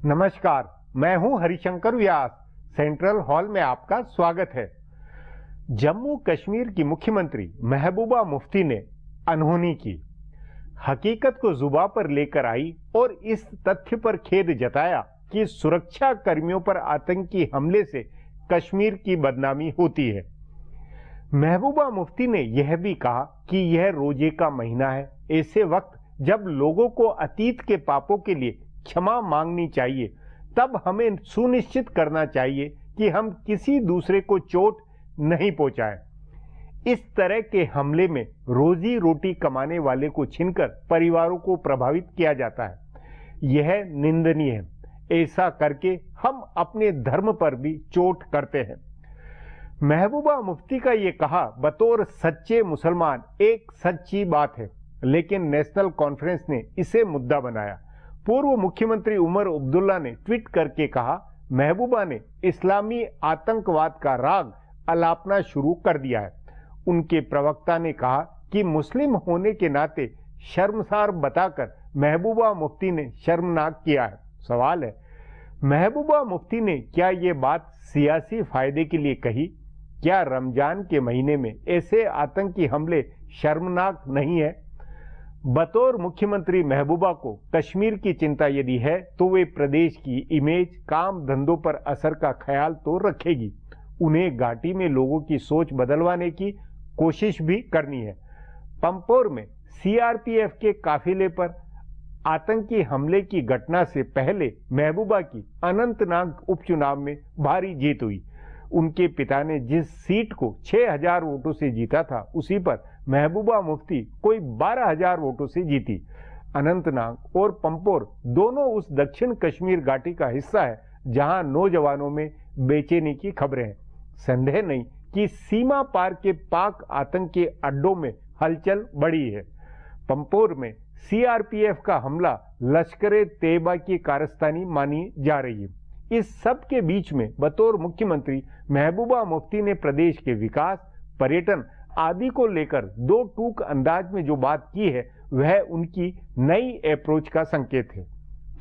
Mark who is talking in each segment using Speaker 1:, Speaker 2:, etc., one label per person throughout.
Speaker 1: नमस्कार, मैं हूं हरिशंकर व्यास। सेंट्रल हॉल में आपका स्वागत है। जम्मू कश्मीर की मुख्यमंत्री महबूबा मुफ्ती ने अनहोनी की, हकीकत को जुबान पर लेकर आई और इस तथ्य पर खेद जताया कि सुरक्षा कर्मियों पर आतंकी हमले से कश्मीर की बदनामी होती है। महबूबा मुफ्ती ने यह भी कहा कि यह रोजे का महीना है, ऐसे वक्त जब लोगों को अतीत के पापों के लिए क्षमा मांगनी चाहिए, तब हमें सुनिश्चित करना चाहिए कि हम किसी दूसरे को चोट नहीं पहुंचाएं। इस तरह के हमले में रोजी रोटी कमाने वाले को छीनकर परिवारों को प्रभावित किया जाता है। यह निंदनीय है। ऐसा करके हम अपने धर्म पर भी चोट करते हैं। महबूबा मुफ्ती का यह कहा बतौर सच्चे मुसलमान एक सच्ची बात है, लेकिन नेशनल कॉन्फ्रेंस ने इसे मुद्दा बनाया। पूर्व मुख्यमंत्री उमर अब्दुल्ला ने ट्वीट करके कहा, महबूबा ने इस्लामी आतंकवाद का राग अलापना शुरू कर दिया है। उनके प्रवक्ता ने कहा कि मुस्लिम होने के नाते शर्मसार बताकर महबूबा मुफ्ती ने शर्मनाक किया है। सवाल है, महबूबा मुफ्ती ने क्या ये बात सियासी फायदे के लिए कही? क्या रमजान के महीने में ऐसे आतंकी हमले शर्मनाक नहीं है? बतौर मुख्यमंत्री महबूबा को कश्मीर की चिंता यदि है तो वे प्रदेश की इमेज, काम धंधों पर असर का ख्याल तो रखेगी। उन्हें घाटी में लोगों की सोच बदलवाने की कोशिश भी करनी है। पंपोर में सीआरपीएफ के काफिले पर आतंकी हमले की घटना से पहले महबूबा की अनंतनाग उपचुनाव में भारी जीत हुई। उनके पिता ने जिस सीट को 6000 वोटों से जीता था, उसी पर महबूबा मुफ्ती कोई 12000 वोटों से जीती। अनंतनाग और पंपोर दोनों उस दक्षिण कश्मीर घाटी का हिस्सा है जहां नौजवानों में बेचैनी की खबरें हैं। संदेह नहीं कि सीमा पार के पाक आतंकी अड्डों में हलचल बढ़ी है। पंपोर में सीआरपीएफ का हमला लश्कर-ए-तैयबा की कारस्तानी मानी जा रही है। इस सब के बीच में बतौर मुख्यमंत्री महबूबा मुफ्ती ने प्रदेश के विकास, पर्यटन आदि को लेकर दो टूक अंदाज में जो बात की है, वह उनकी नई अप्रोच का संकेत है।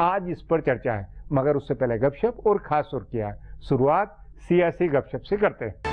Speaker 1: आज इस पर चर्चा है, मगर उससे पहले गपशप और खास सुर्खियां है। शुरुआत सियासी गपशप से करते हैं।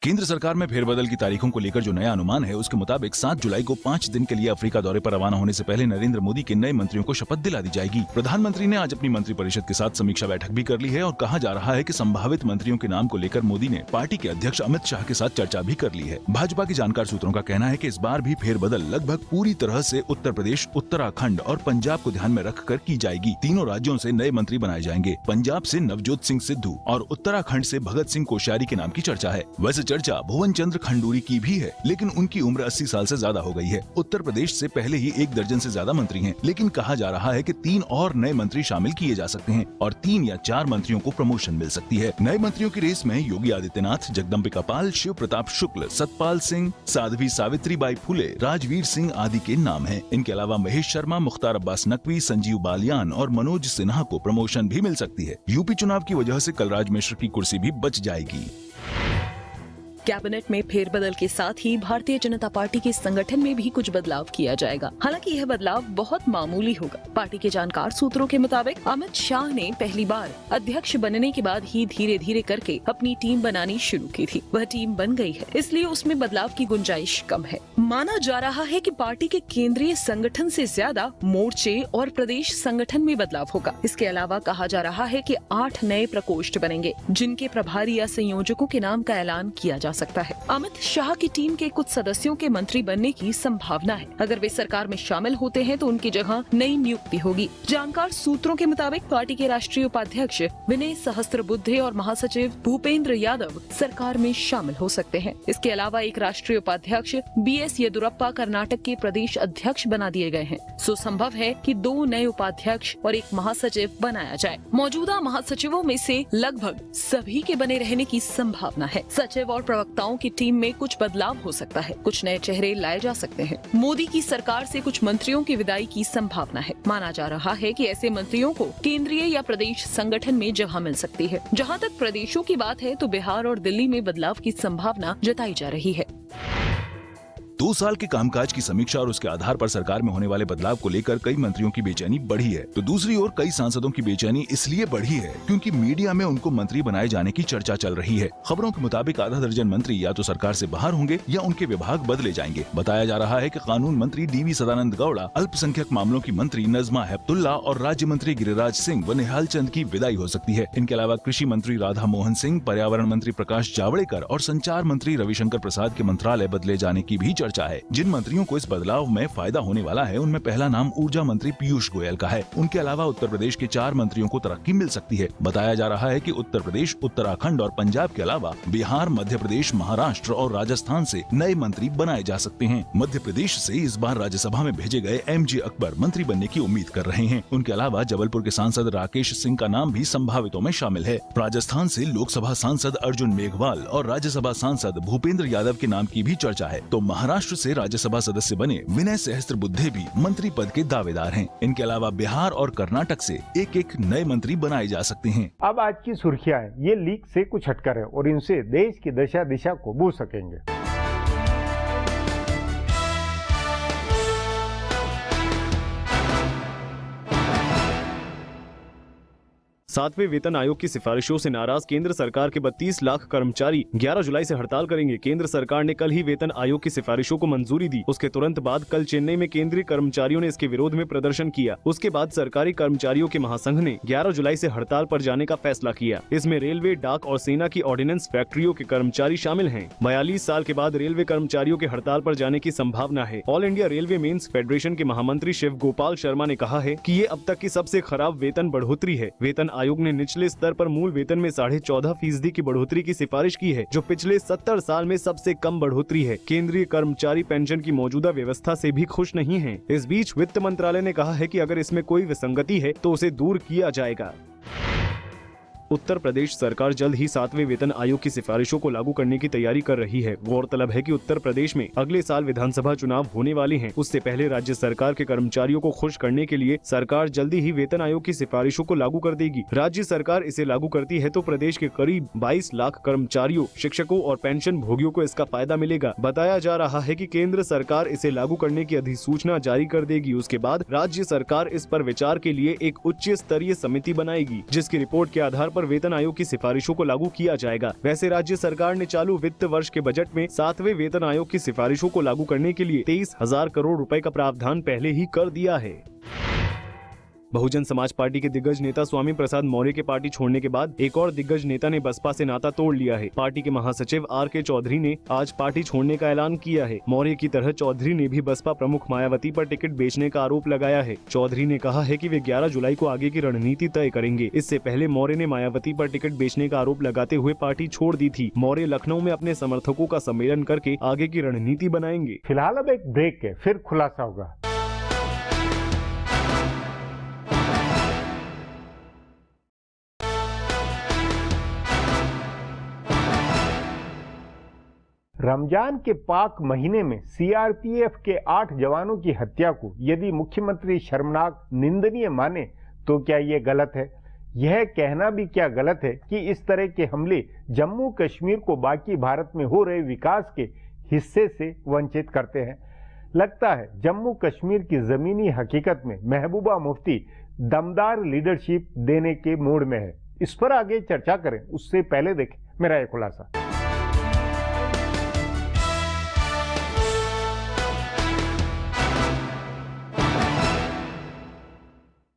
Speaker 2: केंद्र सरकार में फेरबदल की तारीखों को लेकर जो नया अनुमान है, उसके मुताबिक 7 जुलाई को 5 दिन के लिए अफ्रीका दौरे पर रवाना होने से पहले नरेंद्र मोदी के नए मंत्रियों को शपथ दिला दी जाएगी। प्रधानमंत्री ने आज अपनी मंत्रिपरिषद के साथ समीक्षा बैठक भी कर ली है और कहा जा रहा है कि संभावित मंत्रियों के नाम को लेकर मोदी ने पार्टी के अध्यक्ष अमित शाह के साथ चर्चा भी कर ली है। भाजपा के जानकार सूत्रों का कहना है कि इस बार भी फेरबदल लगभग पूरी तरह से उत्तर प्रदेश, उत्तराखंड और पंजाब को ध्यान में रखकर की जाएगी। तीनों राज्यों से नए मंत्री बनाए जाएंगे। पंजाब से नवजोत सिंह सिद्धू और उत्तराखंड से भगत सिंह कोश्यारी के नाम की चर्चा है। वैसे चर्चा भुवन चंद्र खंडूरी की भी है, लेकिन उनकी उम्र 80 साल से ज्यादा हो गई है। उत्तर प्रदेश से पहले ही 1 दर्जन से ज्यादा मंत्री हैं, लेकिन कहा जा रहा है कि 3 और नए मंत्री शामिल किए जा सकते हैं और 3 या 4 मंत्रियों को प्रमोशन मिल सकती है। नए मंत्रियों की रेस में योगी आदित्यनाथ, जगदम्बिका पाल, शिव प्रताप शुक्ल, सतपाल सिंह, साध्वी सावित्रीबाई फुले, राजवीर सिंह आदि के नाम हैं। इनके अलावा महेश शर्मा, मुख्तार अब्बास नकवी, संजीव बालियान और मनोज सिन्हा को प्रमोशन भी मिल सकती है। यूपी चुनाव की वजह से कलराज मिश्र की कुर्सी भी बच जाएगी।
Speaker 3: कैबिनेट में फेरबदल के साथ ही भारतीय जनता पार्टी के संगठन में भी कुछ बदलाव किया जाएगा। हालांकि यह बदलाव बहुत मामूली होगा। पार्टी के जानकार सूत्रों के मुताबिक अमित शाह ने पहली बार अध्यक्ष बनने के बाद ही धीरे धीरे करके अपनी टीम बनानी शुरू की थी। वह टीम बन गई है, इसलिए उसमें बदलाव की गुंजाइश कम है। माना जा रहा है कि पार्टी के केंद्रीय संगठन से ज्यादा मोर्चे और प्रदेश संगठन में बदलाव होगा। इसके अलावा कहा जा रहा है कि 8 नए प्रकोष्ठ बनेंगे, जिनके प्रभारी या संयोजकों के नाम का ऐलान किया जा सकता है। अमित शाह की टीम के कुछ सदस्यों के मंत्री बनने की संभावना है। अगर वे सरकार में शामिल होते हैं तो उनकी जगह नई नियुक्ति होगी। जानकार सूत्रों के मुताबिक पार्टी के राष्ट्रीय उपाध्यक्ष विनय सहस्त्रबुद्धे और महासचिव भूपेंद्र यादव सरकार में शामिल हो सकते हैं। इसके अलावा एक राष्ट्रीय उपाध्यक्ष BS येदुरप्पा कर्नाटक के प्रदेश अध्यक्ष बना दिए गए हैं। सो संभव है कि 2 नए उपाध्यक्ष और एक महासचिव बनाया जाए। मौजूदा महासचिवों में से लगभग सभी के बने रहने की संभावना है। सचिव और प्रवक्ताओं की टीम में कुछ बदलाव हो सकता है। कुछ नए चेहरे लाए जा सकते हैं। मोदी की सरकार से कुछ मंत्रियों की विदाई की संभावना है। माना जा रहा है कि ऐसे मंत्रियों को केंद्रीय या प्रदेश संगठन में जगह मिल सकती है। जहां तक प्रदेशों की बात है तो बिहार और दिल्ली में बदलाव की संभावना जताई जा रही है।
Speaker 2: 2 साल के कामकाज की समीक्षा और उसके आधार पर सरकार में होने वाले बदलाव को लेकर कई मंत्रियों की बेचैनी बढ़ी है, तो दूसरी ओर कई सांसदों की बेचैनी इसलिए बढ़ी है क्योंकि मीडिया में उनको मंत्री बनाए जाने की चर्चा चल रही है। खबरों के मुताबिक आधा दर्जन मंत्री या तो सरकार से बाहर होंगे या उनके विभाग बदले जाएंगे। बताया जा रहा है कि कानून मंत्री डीवी सदानंद गौड़ा, अल्पसंख्यक मामलों की मंत्री नजमा हेपतुल्ला और राज्य मंत्री गिरिराज सिंह व निहाल चंद की विदाई हो सकती है। इनके अलावा कृषि मंत्री राधा मोहन सिंह, पर्यावरण मंत्री प्रकाश जावड़ेकर और संचार मंत्री रविशंकर प्रसाद के मंत्रालय बदले जाने की भी चर्चा है। जिन मंत्रियों को इस बदलाव में फायदा होने वाला है उनमें पहला नाम ऊर्जा मंत्री पीयूष गोयल का है। उनके अलावा उत्तर प्रदेश के 4 मंत्रियों को तरक्की मिल सकती है। बताया जा रहा है कि उत्तर प्रदेश, उत्तराखंड और पंजाब के अलावा बिहार, मध्य प्रदेश, महाराष्ट्र और राजस्थान से नए मंत्री बनाए जा सकते हैं। मध्य प्रदेश से इस बार राज्यसभा में भेजे गए MJ अकबर मंत्री बनने की उम्मीद कर रहे हैं। उनके अलावा जबलपुर के सांसद राकेश सिंह का नाम भी संभावितों में शामिल है। राजस्थान से लोकसभा सांसद अर्जुन मेघवाल और राज्यसभा सांसद भूपेंद्र यादव के नाम की भी चर्चा है। तो महाराष्ट्र से राज्यसभा सदस्य बने विनय सहस्त्रबुद्धे भी मंत्री पद के दावेदार हैं। इनके अलावा बिहार और कर्नाटक से एक नए मंत्री बनाए जा सकते हैं।
Speaker 1: अब आज की सुर्खियां हैं, ये लीक से कुछ हटकर है और इनसे देश की दशा दिशा को बूझ सकेंगे।
Speaker 4: 7वें वेतन आयोग की सिफारिशों से नाराज केंद्र सरकार के 32 लाख कर्मचारी 11 जुलाई से हड़ताल करेंगे। केंद्र सरकार ने कल ही वेतन आयोग की सिफारिशों को मंजूरी दी। उसके तुरंत बाद कल चेन्नई में केंद्रीय कर्मचारियों ने इसके विरोध में प्रदर्शन किया। उसके बाद सरकारी कर्मचारियों के महासंघ ने 11 जुलाई से हड़ताल पर जाने का फैसला किया। इसमें रेलवे, डाक और सेना की ऑर्डिनेंस फैक्ट्रियों के कर्मचारी शामिल हैं। 42 साल के बाद रेलवे कर्मचारियों के हड़ताल पर जाने की संभावना है। All India railway men's federation के महामंत्री शिव गोपाल शर्मा ने कहा है कि ये अब तक की सबसे खराब वेतन बढ़ोतरी है। वेतन आयोग ने निचले स्तर पर मूल वेतन में 14.5% की बढ़ोतरी की सिफारिश की है, जो पिछले 70 साल में सबसे कम बढ़ोतरी है। केंद्रीय कर्मचारी पेंशन की मौजूदा व्यवस्था से भी खुश नहीं हैं। इस बीच वित्त मंत्रालय ने कहा है कि अगर इसमें कोई विसंगति है तो उसे दूर किया जाएगा। उत्तर प्रदेश सरकार जल्द ही 7वें वेतन आयोग की सिफारिशों को लागू करने की तैयारी कर रही है। गौरतलब है कि उत्तर प्रदेश में अगले साल विधानसभा चुनाव होने वाले हैं। उससे पहले राज्य सरकार के कर्मचारियों को खुश करने के लिए सरकार जल्दी ही वेतन आयोग की सिफारिशों को लागू कर देगी। राज्य सरकार इसे लागू करती है तो प्रदेश के करीब 22 लाख कर्मचारियों, शिक्षकों और पेंशन भोगियों को इसका फायदा मिलेगा। बताया जा रहा है कि केंद्र सरकार इसे लागू करने की अधिसूचना जारी कर देगी। उसके बाद राज्य सरकार इस पर विचार के लिए एक उच्च स्तरीय समिति बनाएगी, जिसकी रिपोर्ट के आधार पर वेतन आयोग की सिफारिशों को लागू किया जाएगा। वैसे राज्य सरकार ने चालू वित्त वर्ष के बजट में 7वें वेतन आयोग की सिफारिशों को लागू करने के लिए 23,000 करोड़ रुपए का प्रावधान पहले ही कर दिया है। बहुजन समाज पार्टी के दिग्गज नेता स्वामी प्रसाद मौर्य के पार्टी छोड़ने के बाद एक और दिग्गज नेता ने बसपा से नाता तोड़ लिया है। पार्टी के महासचिव RK चौधरी ने आज पार्टी छोड़ने का ऐलान किया है। मौर्य की तरह चौधरी ने भी बसपा प्रमुख मायावती पर टिकट बेचने का आरोप लगाया है। चौधरी ने कहा है कि वे 11 जुलाई को आगे की रणनीति तय करेंगे। इससे पहले मौर्य ने मायावती पर टिकट बेचने का आरोप लगाते हुए पार्टी छोड़ दी थी। मौर्य लखनऊ में अपने समर्थकों का सम्मेलन करके आगे की रणनीति बनाएंगे।
Speaker 1: फिलहाल अब एक ब्रेक है, फिर खुलासा होगा। रमजान के पाक महीने में CRPF के 8 जवानों की हत्या को यदि मुख्यमंत्री शर्मनाक, निंदनीय माने तो क्या ये गलत है? यह कहना भी क्या गलत है कि इस तरह के हमले जम्मू कश्मीर को बाकी भारत में हो रहे विकास के हिस्से से वंचित करते हैं? लगता है जम्मू कश्मीर की जमीनी हकीकत में महबूबा मुफ्ती दमदार लीडरशिप देने के मूड में है। इस पर आगे चर्चा करें, उससे पहले देखें मेरा यह खुलासा।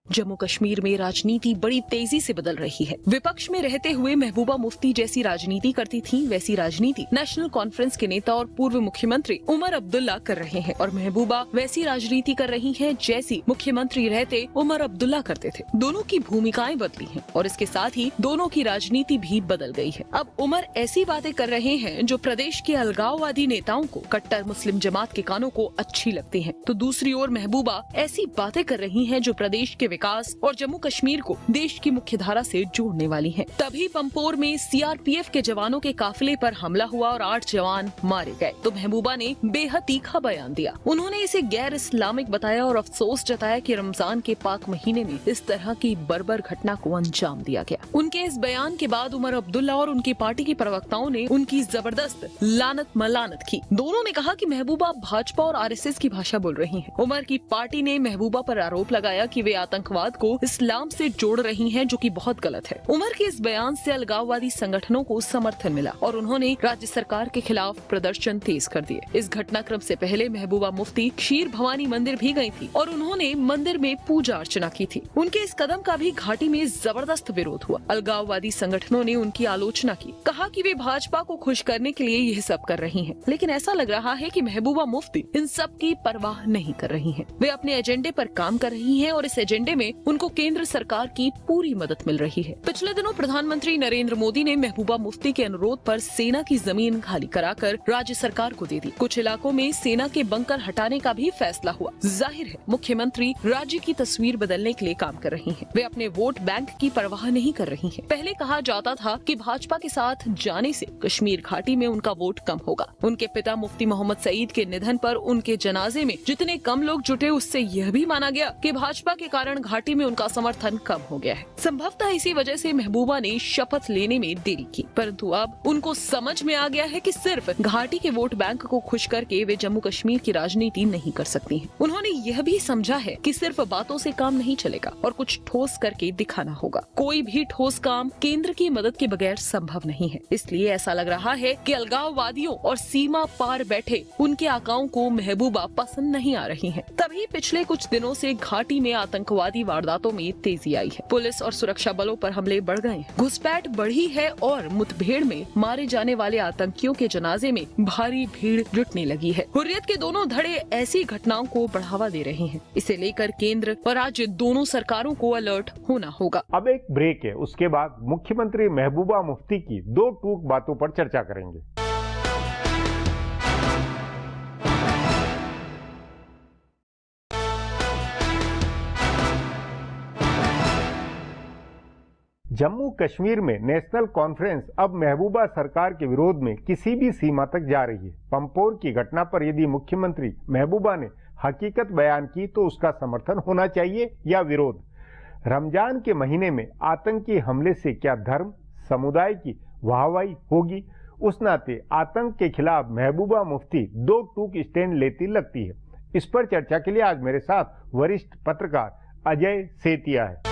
Speaker 3: जम्मू कश्मीर में राजनीति बड़ी तेजी से बदल रही है। विपक्ष में रहते हुए महबूबा मुफ्ती जैसी राजनीति करती थी, वैसी राजनीति नेशनल कॉन्फ्रेंस के नेता और पूर्व मुख्यमंत्री उमर अब्दुल्ला कर रहे हैं और महबूबा वैसी राजनीति कर रही हैं जैसी मुख्यमंत्री रहते उमर अब्दुल्ला करते थे। दोनों की भूमिकाएं बदली हैं और इसके साथ ही दोनों की राजनीति भी बदल गई है। अब उमर ऐसी बातें कर रहे हैं जो प्रदेश के अलगाववादी नेताओं को, कट्टर मुस्लिम जमात के कानों को अच्छी लगती है, तो दूसरी ओर महबूबा ऐसी बातें कर रही है जो प्रदेश के विकास और जम्मू कश्मीर को देश की मुख्य धारा से जोड़ने वाली हैं। तभी पंपोर में सीआरपीएफ के जवानों के काफिले पर हमला हुआ और 8 जवान मारे गए तो महबूबा ने बेहद तीखा बयान दिया। उन्होंने इसे गैर इस्लामिक बताया और अफसोस जताया कि रमजान के पाक महीने में इस तरह की बर्बर घटना को अंजाम दिया गया। उनके इस बयान के बाद उमर अब्दुल्ला और उनकी पार्टी के प्रवक्ताओं ने उनकी जबरदस्त लानत मलानत की। दोनों ने कहा कि महबूबा भाजपा और आरएसएस की भाषा बोल रही हैं। उमर की पार्टी ने महबूबा पर आरोप लगाया कि वे आतंकवाद को इस्लाम से जोड़ रही हैं, जो कि बहुत गलत है। उमर के इस बयान से अलगाववादी संगठनों को समर्थन मिला और उन्होंने राज्य सरकार के खिलाफ प्रदर्शन तेज कर दिए। इस घटनाक्रम से पहले महबूबा मुफ्ती क्षीर भवानी मंदिर भी गई थी और उन्होंने मंदिर में पूजा अर्चना की थी। उनके इस कदम का भी घाटी में जबरदस्त विरोध हुआ। अलगाववादी संगठनों ने उनकी आलोचना की, कहा कि वे भाजपा को खुश करने के लिए यह सब कर रही हैं। लेकिन ऐसा लग रहा है कि महबूबा मुफ्ती इन सब की परवाह नहीं कर रही हैं। वे अपने एजेंडे पर काम कर रही हैं और इस एजेंडे में उनको केंद्र सरकार की पूरी मदद मिल रही है। पिछले दिनों प्रधानमंत्री नरेंद्र मोदी ने महबूबा मुफ्ती के अनुरोध पर सेना की जमीन खाली कराकर राज्य सरकार को दे दी। कुछ इलाकों में सेना के बंकर हटाने का भी फैसला हुआ। जाहिर है मुख्यमंत्री राज्य की तस्वीर बदलने के लिए काम कर रही हैं। वे अपने वोट बैंक की परवाह नहीं कर रही हैं। पहले कहा जाता था कि भाजपा के साथ जाने से कश्मीर घाटी में उनका वोट कम होगा। उनके पिता मुफ्ती मोहम्मद सईद के निधन पर उनके जनाजे में जितने कम लोग जुटे, उससे यह भी माना गया कि भाजपा के कारण घाटी में उनका समर्थन कम हो गया है। संभवतः इसी वजह से महबूबा ने शपथ लेने में देरी की, परंतु अब उनको समझ में आ गया है कि सिर्फ घाटी के वोट बैंक को खुश करके वे जम्मू कश्मीर की राजनीति नहीं कर सकती हैं। उन्होंने यह भी समझा है कि सिर्फ बातों से काम नहीं चलेगा और कुछ ठोस करके दिखाना होगा। कोई भी ठोस काम केंद्र की मदद के बगैर संभव नहीं है। इसलिए ऐसा लग रहा है कि अलगाववादियों और सीमा पार बैठे उनके आकाओं को महबूबा पसंद नहीं आ रही है। तभी पिछले कुछ दिनों से घाटी में आतंकवादी वारदातों में तेजी आई है। पुलिस और सुरक्षा बलों पर हमले बढ़ गए, घुसपैठ बढ़ी है और मुठभेड़ में मारे जाने वाले आतंकियों के जनाजे में भारी भीड़ जुटने लगी है। हुर्रियत के दोनों धड़े ऐसी घटनाओं को बढ़ावा दे रहे हैं। इसे लेकर केंद्र और राज्य दोनों सरकारों को अलर्ट होना होगा।
Speaker 1: अब एक ब्रेक है, उसके बाद मुख्यमंत्री महबूबा मुफ्ती की 2 टूक बातों पर चर्चा करेंगे। जम्मू कश्मीर में नेशनल कॉन्फ्रेंस अब महबूबा सरकार के विरोध में किसी भी सीमा तक जा रही है। पंपोर की घटना पर यदि मुख्यमंत्री महबूबा ने हकीकत बयान की तो उसका समर्थन होना चाहिए या विरोध। रमजान के महीने में आतंकी हमले से क्या धर्म समुदाय की वाहवाही होगी? उस नाते आतंक के खिलाफ महबूबा मुफ्ती 2 टूक स्टैंड लेती लगती है। इस पर चर्चा के लिए आज मेरे साथ वरिष्ठ पत्रकार अजय सेतिया है।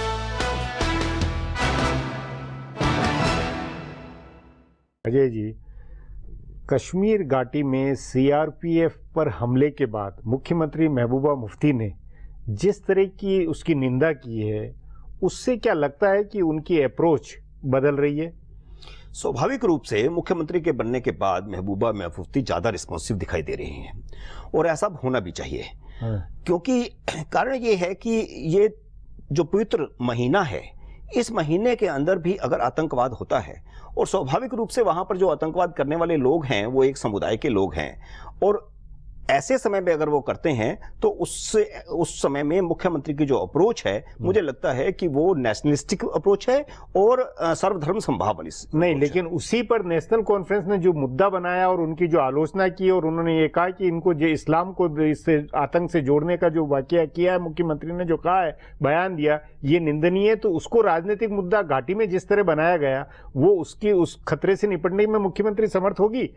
Speaker 1: अजय जी, कश्मीर घाटी में सीआरपीएफ पर हमले के बाद मुख्यमंत्री महबूबा मुफ्ती ने जिस तरह की उसकी निंदा की है, उससे क्या लगता है कि उनकी अप्रोच बदल रही है?
Speaker 5: स्वाभाविक रूप से मुख्यमंत्री के बनने के बाद महबूबा मुफ्ती ज्यादा रिस्पॉन्सिव दिखाई दे रही हैं और ऐसा होना भी चाहिए। क्योंकि कारण ये है कि ये जो पवित्र महीना है, इस महीने के अंदर भी अगर आतंकवाद होता है और स्वाभाविक रूप से वहां पर जो आतंकवाद करने वाले लोग हैं वो एक समुदाय के लोग हैं और ऐसे समय में अगर वो करते हैं तो उस समय में मुख्यमंत्री की जो अप्रोच है, मुझे लगता है कि वो नेशनलिस्टिक अप्रोच है और सर्वधर्म समभाव वाली
Speaker 1: नहीं। लेकिन उसी पर नेशनल कॉन्फ्रेंस ने जो मुद्दा बनाया और उनकी जो आलोचना की और उन्होंने ये कहा कि इनको जो इस्लाम को इससे आतंक से जोड़ने का जो वाकया किया है, मुख्यमंत्री ने जो कहा है, बयान दिया, ये निंदनीय है। तो उसको राजनीतिक मुद्दा घाटी में जिस तरह बनाया गया, वो उसकी उस खतरे से निपटने में मुख्यमंत्री समर्थ होगी?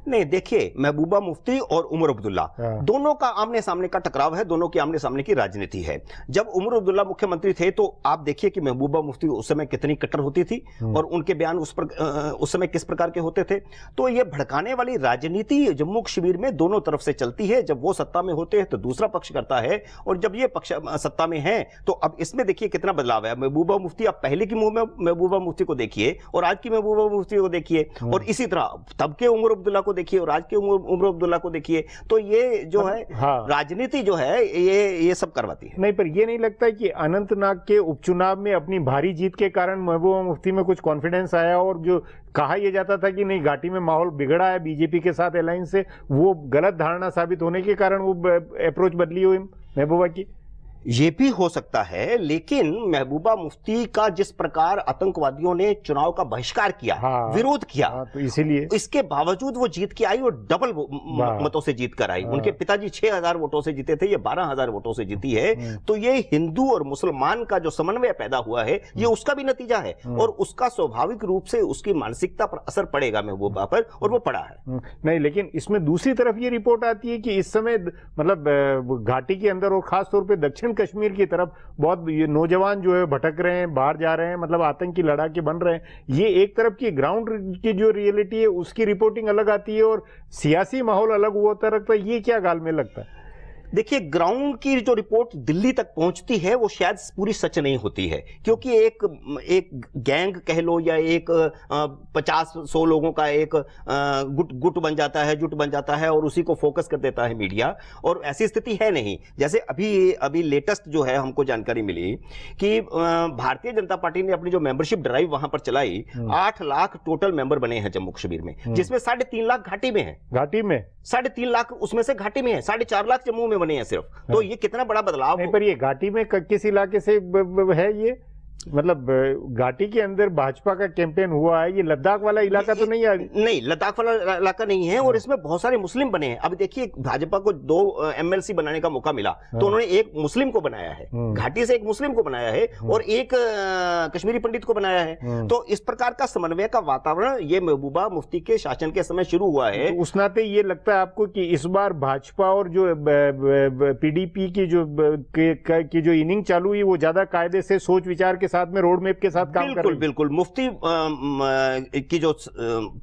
Speaker 5: नहीं, देखिए, महबूबा मुफ्ती और उमर अब्दुल्ला दोनों का आमने सामने का टकराव है, दोनों की आमने सामने की राजनीति है। जब उमर अब्दुल्ला मुख्यमंत्री थे तो आप देखिए कि महबूबा मुफ्ती उस समय कितनी कट्टर होती थी और उनके बयान उस समय किस प्रकार के होते थे। तो ये भड़काने वाली राजनीति जम्मू कश्मीर में दोनों तरफ से चलती है। जब वो सत्ता में होते हैं तो दूसरा पक्ष करता है और जब ये पक्ष सत्ता में है तो अब इसमें देखिए कितना बदलाव है। महबूबा मुफ्ती, आप पहले की महबूबा मुफ्ती को देखिए और आज की महबूबा मुफ्ती को देखिए और इसी तरह तब के उमर अब्दुल्ला को देखिए और आज के उमर अब्दुल्ला को देखिए। तो ये जो है राजनीति जो है ये सब करवाती है।
Speaker 1: नहीं, पर ये नहीं लगता कि अनंतनाग के उपचुनाव में अपनी भारी जीत के कारण महबूबा मुफ्ती में कुछ कॉन्फिडेंस आया और जो कहा यह जाता था कि नहीं घाटी में माहौल बिगड़ा है बीजेपी के साथ अलायंस से, वो गलत धारणा साबित होने के कारण वो अप्रोच बदली हुई महबूबा की?
Speaker 5: ये भी हो सकता है, लेकिन महबूबा मुफ्ती का जिस प्रकार आतंकवादियों ने चुनाव का बहिष्कार किया,
Speaker 1: हाँ,
Speaker 5: विरोध किया,
Speaker 1: हाँ, तो इसीलिए
Speaker 5: इसके बावजूद वो जीत के आई और डबल मतों से जीत कर आई। उनके पिताजी 6,000 वोटों से जीते थे, ये 12,000 वोटों से जीती है। तो ये हिंदू और मुसलमान का जो समन्वय पैदा हुआ है, ये उसका भी नतीजा है और उसका स्वाभाविक रूप से उसकी मानसिकता पर असर पड़ेगा महबूबा पर, और वो पड़ा है।
Speaker 1: नहीं, लेकिन इसमें दूसरी तरफ ये रिपोर्ट आती है कि इस समय मतलब घाटी के अंदर और खासतौर पे दक्षिण कश्मीर की तरफ बहुत ये नौजवान जो है भटक रहे हैं, बाहर जा रहे हैं, मतलब आतंकी लड़ाके बन रहे हैं। ये एक तरफ की ग्राउंड की जो रियलिटी है उसकी रिपोर्टिंग अलग आती है और सियासी माहौल अलग होता रहता है। ये क्या गालमेल लगता है?
Speaker 5: देखिए, ग्राउंड की जो रिपोर्ट दिल्ली तक पहुंचती है वो शायद पूरी सच नहीं होती है, क्योंकि एक गैंग कह लो या एक 50-100 लोगों का एक गुट बन जाता है, जुट बन जाता है और उसी को फोकस कर देता है मीडिया, और ऐसी स्थिति है नहीं। जैसे अभी लेटेस्ट जो है हमको जानकारी मिली कि भारतीय जनता पार्टी ने अपनी जो मेंबरशिप ड्राइव वहां पर चलाई, 8 लाख टोटल मेंबर बने हैं जम्मू कश्मीर में, जिसमें 3.5 लाख घाटी में है।
Speaker 1: घाटी में
Speaker 5: 3.5 लाख उसमें से घाटी में है, 4.5 लाख जम्मू में बने हैं सिर्फ। तो ये कितना बड़ा बदलाव
Speaker 1: नहीं, पर ये घाटी में किस इलाके से है? ये मतलब घाटी के अंदर भाजपा का कैंपेन हुआ है, ये लद्दाख वाला इलाका तो नहीं है?
Speaker 5: नहीं, लद्दाख वाला इलाका नहीं है और इसमें बहुत सारे मुस्लिम बने हैं। अब देखिए, भाजपा को 2 MLC बनाने का मौका मिला तो उन्होंने एक मुस्लिम को बनाया है, घाटी से एक मुस्लिम को बनाया है और एक कश्मीरी पंडित को बनाया है। तो इस प्रकार का समन्वय का वातावरण ये महबूबा मुफ्ती के शासन के समय शुरू हुआ है।
Speaker 1: तो उस नाते ये लगता है आपको कि इस बार भाजपा और जो PDP की जो इनिंग चालू हुई वो ज्यादा कायदे से सोच विचार के साथ में, रोड मैप के साथ काम कर रही है?
Speaker 5: बिल्कुल। मुफ्ती की जो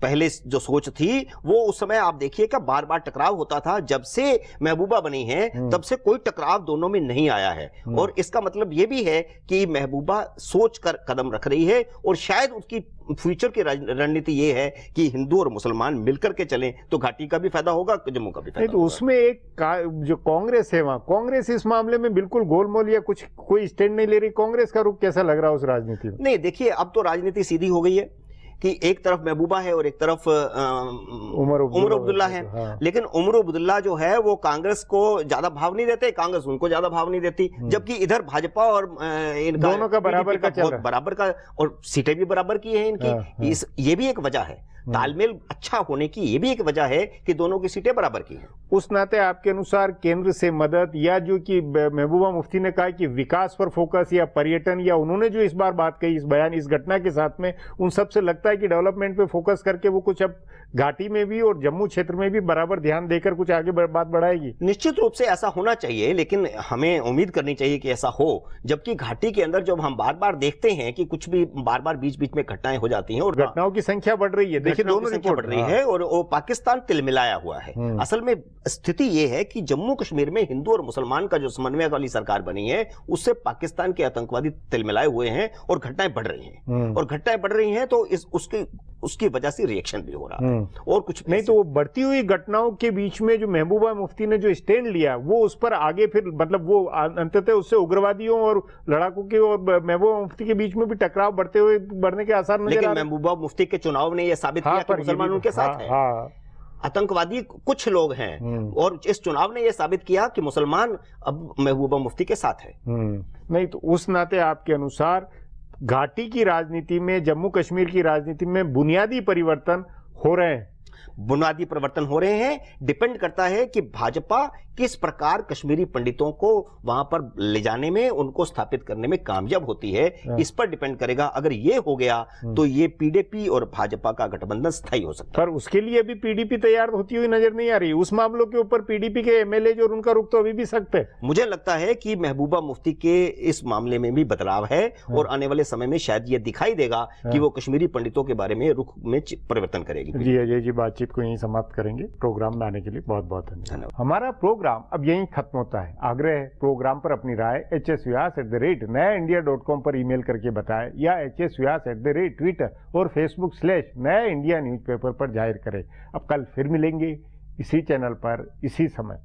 Speaker 5: पहले जो सोच थी वो उस समय आप देखिए कि बार बार टकराव होता था। जब से महबूबा बनी है तब से कोई टकराव दोनों में नहीं आया है, और इसका मतलब ये भी है कि महबूबा सोच कर कदम रख रही है और शायद उसकी फ्यूचर की रणनीति ये है कि हिंदू और मुसलमान मिलकर के चलें तो घाटी का भी फायदा होगा, जम्मू का भी फायदा
Speaker 1: तो उसमें एक जो कांग्रेस है, वहां कांग्रेस इस मामले में बिल्कुल गोलमोल या कुछ कोई स्टैंड नहीं ले रही। कांग्रेस का रुख कैसा लग रहा है उस राजनीति में?
Speaker 5: नहीं, देखिए, अब तो राजनीति सीधी हो गई है कि एक तरफ महबूबा है और एक तरफ उमर अब्दुल्ला है।
Speaker 1: हाँ।
Speaker 5: लेकिन उमर अब्दुल्ला जो है वो कांग्रेस को ज्यादा भाव नहीं देते, कांग्रेस उनको ज्यादा भाव नहीं देती, जबकि इधर भाजपा और इनका
Speaker 1: दोनों का बराबर का चल रहा है।
Speaker 5: बराबर का, और सीटें भी बराबर की हैं इनकी।
Speaker 1: हाँ।
Speaker 5: ये भी एक वजह है, तालमेल अच्छा होने की ये भी एक वजह है कि दोनों की सीटें बराबर की हैं।
Speaker 1: उस नाते आपके अनुसार केंद्र से मदद, या जो कि महबूबा मुफ्ती ने कहा कि विकास पर फोकस या पर्यटन, या उन्होंने जो इस बार बात कही इस बयान इस घटना के साथ में, उन सब से लगता है कि डेवलपमेंट पे फोकस करके वो कुछ अब घाटी में भी और जम्मू क्षेत्र में भी बराबर ध्यान देकर कुछ आगे बात बढ़ाएगी?
Speaker 5: निश्चित रूप से ऐसा होना चाहिए, लेकिन हमें उम्मीद करनी चाहिए कि ऐसा हो। जबकि घाटी के अंदर जब हम बार बार देखते हैं कि कुछ भी बार बार बीच बीच में घटनाएं हो जाती हैं और
Speaker 1: घटनाओं की संख्या बढ़ रही है, देखिए दोनों
Speaker 5: संख्या बढ़ रही है और वो पाकिस्तान तिलमिलाया हुआ है। असल में स्थिति ये है कि जम्मू कश्मीर में हिंदू और मुसलमान का जो समन्वय वाली सरकार बनी है उससे पाकिस्तान के आतंकवादी तिलमिलाए हुए हैं और घटनाएं बढ़ रही हैं, और घटनाएं बढ़ रही हैं तो उसकी वजह से रिएक्शन भी हो रहा है और कुछ
Speaker 1: नहीं। तो वो बढ़ती हुई घटनाओं के बीच में जो महबूबा मुफ्ती ने जो स्टैंड लिया वो उस पर आगे फिर मतलब वो अंततः उससे उग्रवादियों और लड़ाकों के और महबूबा मुफ्ती के बीच में भी टकराव बढ़ने के आसार नजर आ रहे हैं।
Speaker 5: लेकिन महबूबा मुफ्ती के चुनाव ने यह साबित किया कि मुसलमान उनके साथ है। आतंकवादी कुछ लोग हैं और इस चुनाव ने यह साबित किया कि मुसलमान अब महबूबा मुफ्ती के साथ है।
Speaker 1: नहीं, तो उस नाते आपके अनुसार घाटी की राजनीति में, जम्मू कश्मीर की राजनीति में बुनियादी परिवर्तन हो रहे हैं?
Speaker 5: बुनियादी परिवर्तन हो रहे हैं। डिपेंड करता है कि भाजपा किस प्रकार कश्मीरी पंडितों को वहां पर ले जाने में, उनको स्थापित करने में कामयाब होती है, इस पर डिपेंड करेगा। अगर ये हो गया तो ये PDP और भाजपा का गठबंधन स्थायी हो सकता है।
Speaker 1: पर उसके लिए अभी PDP तैयार होती हुई नजर नहीं आ रही। उस मामलों के ऊपर PDP के MLA जो उनका रुख तो अभी भी सख्त है।
Speaker 5: मुझे लगता है कि महबूबा मुफ्ती के इस मामले में भी बदलाव है और आने वाले समय में शायद ये दिखाई देगा कि वो कश्मीरी पंडितों के बारे में रुख में परिवर्तन करेगी।
Speaker 1: जी अजय जी, बातचीत को यहीं समाप्त करेंगे। प्रोग्राम में आने के लिए बहुत बहुत धन्यवाद। हमारा प्रोग्राम अब यहीं खत्म होता है। आग्रह है प्रोग्राम पर अपनी राय hsvyas@nayaindia.com पर ईमेल करके बताएं या hsvyas@Twitter और Facebook/नया इंडिया न्यूज़पेपर पर जाहिर करें। अब कल फिर मिलेंगे इसी चैनल पर इसी समय।